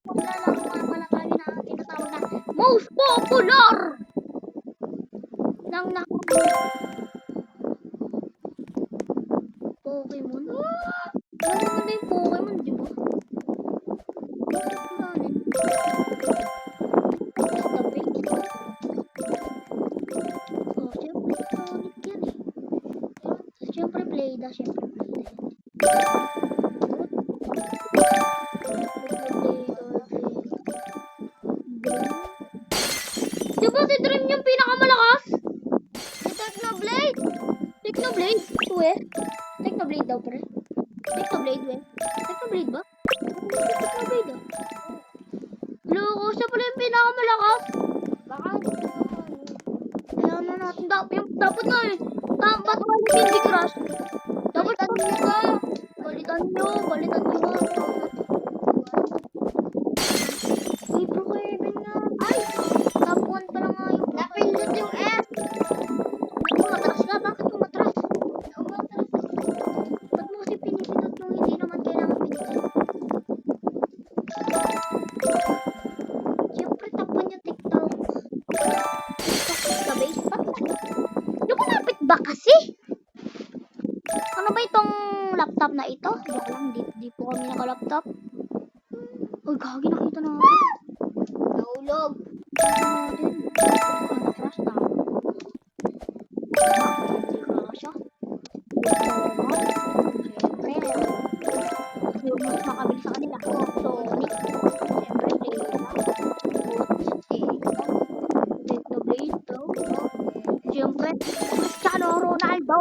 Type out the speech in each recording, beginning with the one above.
maglalaro nga pala tayo na ang tinatawag na most popular ng Pokemon. Ano na yung Pokemon, di ba? Siyempre Playda, Di ba si Dream yung pinakamalakas? Si Technoblade? Technoblade? Weh? Technoblade daw pre? Technoblade weh? Technoblade ba? Technoblade ah. Loko, siya pala yung pinakamalakas. Baka ayaw na natin. Dapat nga eh. Dapat nga hindi crush. Dapat balitan nyo nga. Uy, bro, Kevin nga. Ay! Top 1 pa lang nga yung napindot yung F. Matras ka? Bakit matras? Ba't mo kasi pinipindot yung hindi naman kailangan pinipindot? Siyempre, top 1 yung TikTok. TikTok ka base? Lumalapit ba kasi? Ano ba itong laptop na ito? Joke lang, di po kami naka-laptop. Uy, gagi, nakita na natin. Nahulog. Nakrush na. Hindi crush ah. Siyempre, yung mas makabili sa kanila. Sonic. Siyempre, Technoblade daw. Siyempre, Cristiano Ronaldo.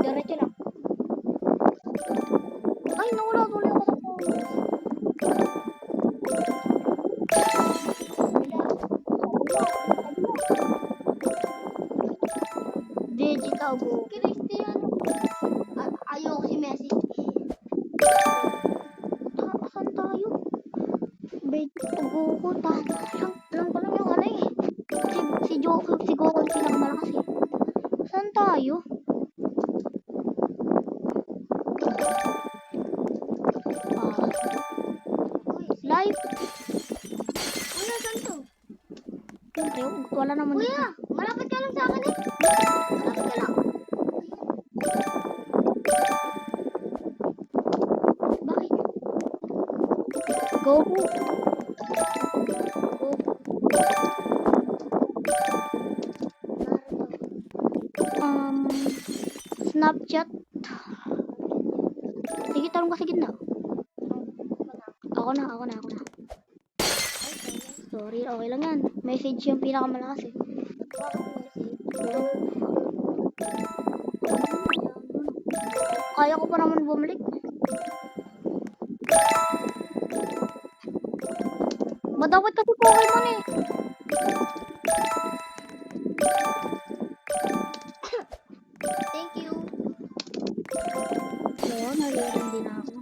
Diretso lang. Ay, nawala tuloy ako sa phone. Digital go. Cristiano. Ayaw si Messi. Saan tayo? Digital go ko. Lang ko lang yung ano eh. Si Goku yung pinakamalakas eh. Saan tayo? Live. Kuya, saan to? Siyempre, wala naman dito. Kuya, malapit ka lang sa akin eh. Malapit ka lang. Bakit? Go. Snapchat. Sige, tarong ka sa gitna. Ako na. Sorry, okay lang yan. Message yung pinakamalakas eh. Kaya ko pa naman bumalik. Madawat kasi Pokemon eh. Thank you. Oo, nalirin din ako.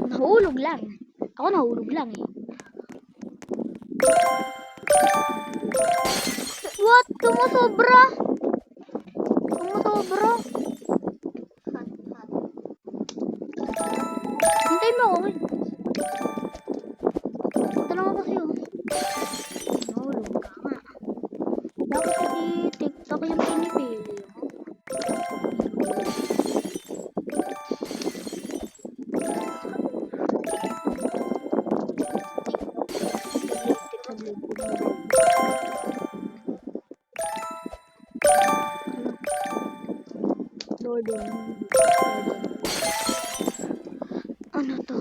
Nahulog lang. Ako nahulog lang eh. What? Sumusobra? Hintay mo ako eh. Ito lang ako kasi oh. Nahulog ka nga. Dapat kasi TikTok yung pinipili. Ano to?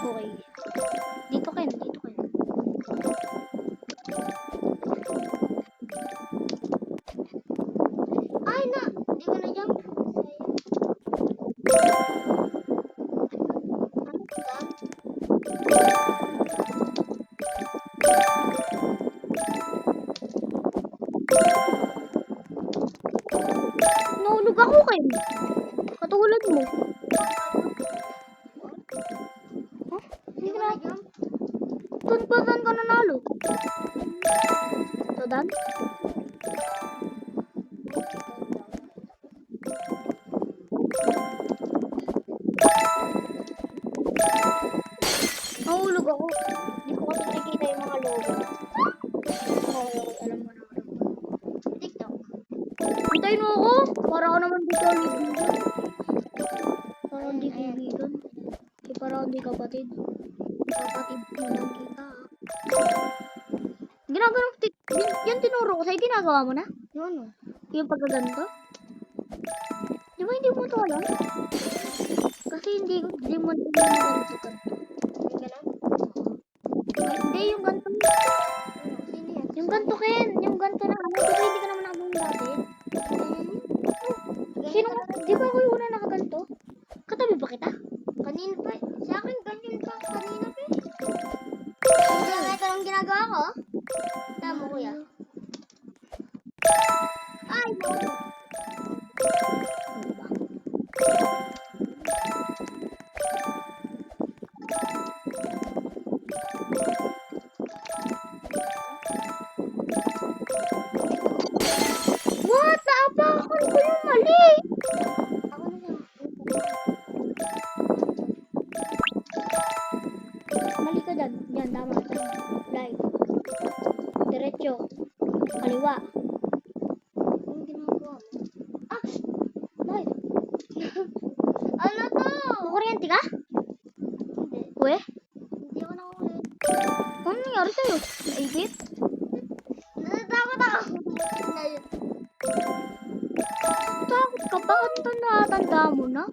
Okay. Dito kayo. Ay na! Di ko na jump. Nahulog ako kayo. Katulad mo. Saan ka nanalo? So, Dan? Nahulog ako. Hindi ko kasi nakikita yung mga logo. Okay, alam mo na. TikTok. Hintayin mo ako. Para ako naman dito libigan. Para hindi kaibigan. Para hindi kapatid. Kapatid naman kita. Ginagawa mo, yan tinuro ko sa'yo, ginagawa mo na? Yun. Yung pagkaganto? Di ba hindi mo ito alam? Kasi hindi mo ganito ganto. Hindi, yung ganto. Yung ganto, Ken. Yung ganto na ano. Di ba hindi ka naman nakagawin dati? Sino? Di ba ako yung una nakaganto? Katabi ba kita? Kanina pa. Sa akin, ganyan pa. Kanina pa. Ito ang ginagawa ko. Tama, kuya. Ay, no. What? Naapakan ko yung mali. Ako na lang. Mali ka dyan. Yan, tama. Live. Diretso. Kaliwa. Ang ginagawa. Ah! Live. Ano to? Kuryente ka? Hindi. We? Hindi ako nakukuryente. Ano nangyari sa'yo? Naipit? Natatakot ako. Takot ka ba? Ano natanda mo na?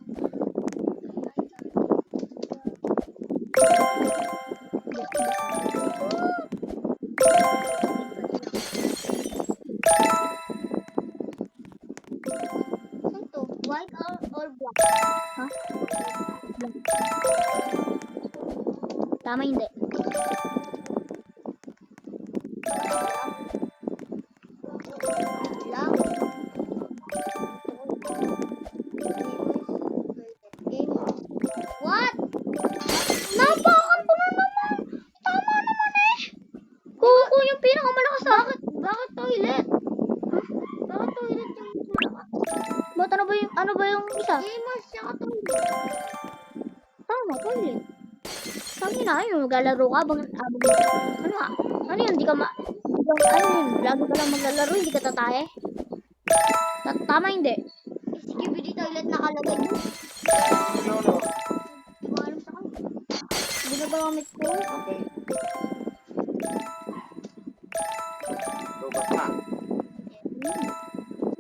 Ito, white or black? Ha? Black. Tama, hindi. Black. What? Napakan ko na naman. Tama naman eh. Kuko yung pinakamalakas. Bakit toilet? Bakit toilet yung malakas? Ba't ano ba yung isa? Gamers siya ka toilet. Tama, toilet. Sabi na yun, maglalaro ka bang ano yun, hindi ka ano yun, lagi ka lang maglalaro, hindi ka tatae. Tama, hindi. Sige, bili toilet nakalagay mo. No. Hindi mo alam sa kanya. Hindi na ba gamit ko? Okay. Robot na.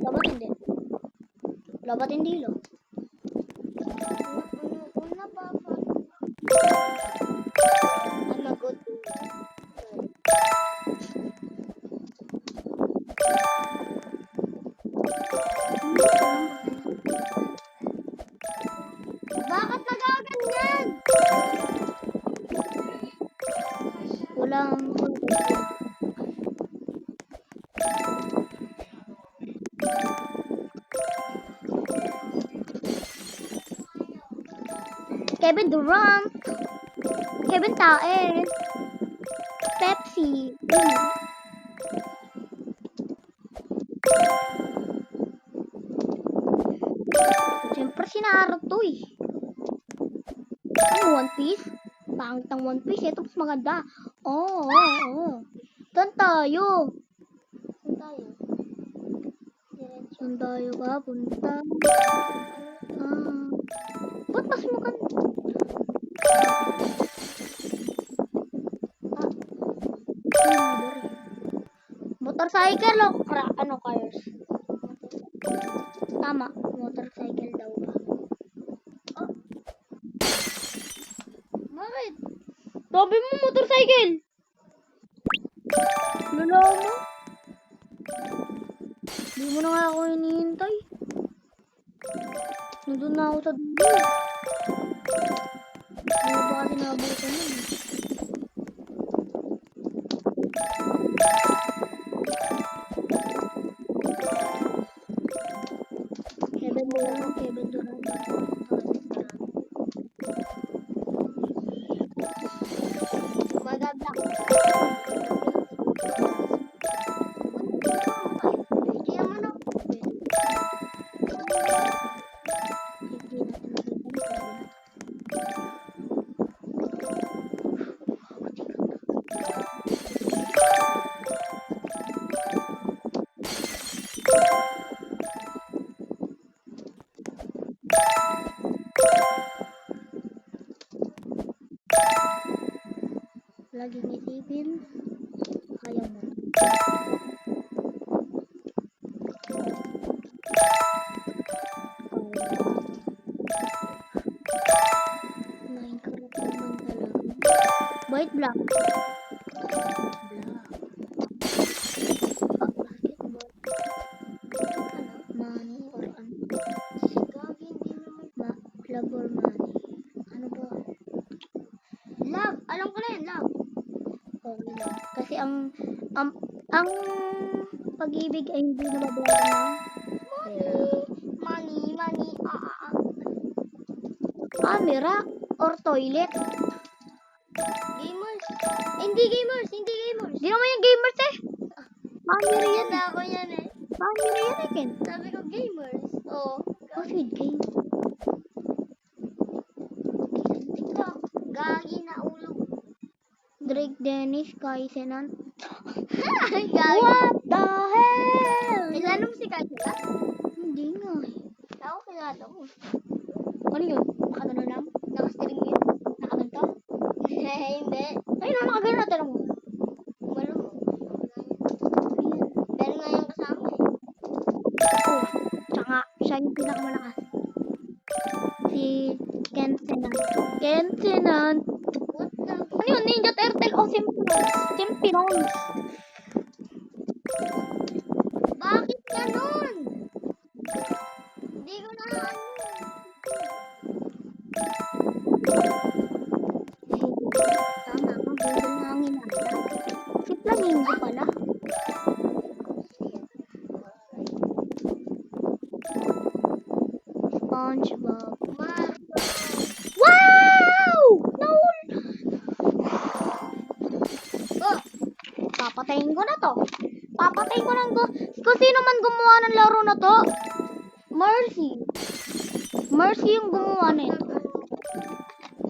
Labat hindi. Labat hindi lo. Una pa pa. Amagot. Bakit nagaganyan? Walang Kevin Durant, Kevin Taes, Pepsi. Siyempre si Naruto eh. Ano, One Piece? Pangit ng One Piece. Ito mas maganda. Oo. Saan tayo? Saan tayo ka? Punta. Ba't mas maganda? Motorcycle o ano cars? Tama, motorcycle daw ba? Oh. Bakit? Sabi mo motorcycle. Lala mo? Hindi mo na nga ako hinihintay. Nandun na ako sa dulo. Hindi mo ba kasi nabutan yun? Kevin Durant. Maganda ko. laging isipin, kaya mo. Minecraft naman talaga. White block. Basketball. Money or ano? Love or money? Ano ba? Love! Alam ko na yun, love. Okay lang. Kasi ang pag-ibig ay hindi nababayaran ng money. Camera or toilet? Gamers. Hindi gamers. Di naman yung gamers eh. Camera yan. Ako yan eh. Camera yan eh, Ken. Sabi ko gamers. Oo. Bakit game? TikTok. Gagi na ulo. Drake Dennis, Kai Senan. What the hell? Kilala mo si Kai Senan? Hindi nga eh. Ako kilala mo. Ano yun? Nakagano lang? Nakastring yun? Nakaganto? Hindi. Ayun na, nakagano na tanong mo. Malo mo. Pero nga yung kasama eh. Oo. Tsaka, siya yung pinakamalakas. Si Ken Senan. Ken Senan. Ano yun? Ninja Turtle o Simpirons? Bakit ganun? Hindi ko na ano. Tama, mabuhay na ang inala. Si Flamingo pala. SpongeBob. Wow! Naul! Oh, papatayin ko na to. Papatayin ko lang kung sino man gumawa ng laro na to. Mercy. Mercy yung gumawa na ito.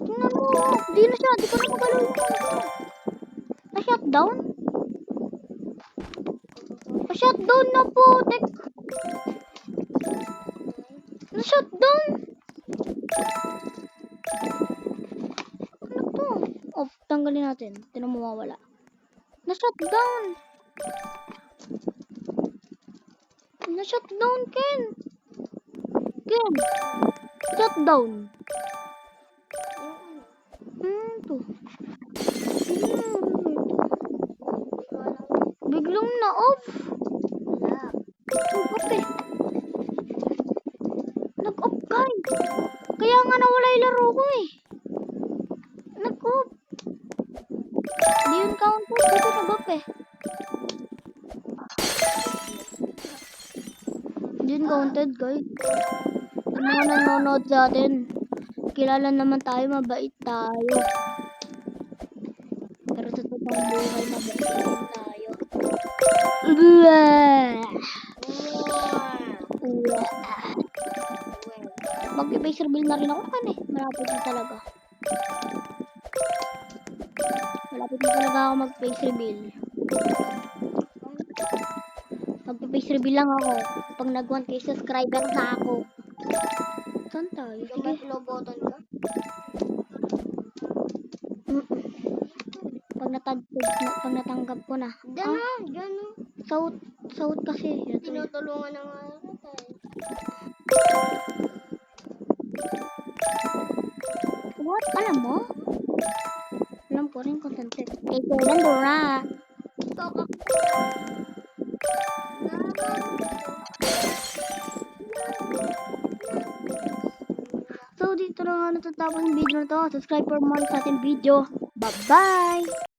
Tingnan mo. Di na siya. Di ko na magalaw yung na-shutdown? Na-shutdown na po. Na-shutdown. Ano to? Oh, tanggalin natin. Tinan mo mawawala. Na-shutdown. Na-shutdown, Ken. Ken. Shutdown. To. Biglang na-off. Nag-off eh. Nag-off guys. Kaya nga nawala yung laro ko eh. Nag-off. Di yun counter. Dito nag-off eh. Di yun counted guys. Ano nga nanonood sa atin? Kilala naman tayo, mabait tayo. Pero sa totoong buhay, mabait tayo. Mag-face reveal na rin ako kan eh. Malapit na talaga. Malapit na talaga ako mag-face reveal. Mag-face reveal lang ako. Pag nag 1k subscriber na ako. Saan tayo? Sige. May flow button ka? Pag natanggap ko na. Diyan na. South kasi. Tinutulungan na nga tayo. What? Alam mo? Alam ko rin kung saan. Eh, kailan Dora? So, dito na nga natatapos yung video na to. Subscribe for more sa ating video. Bye-bye!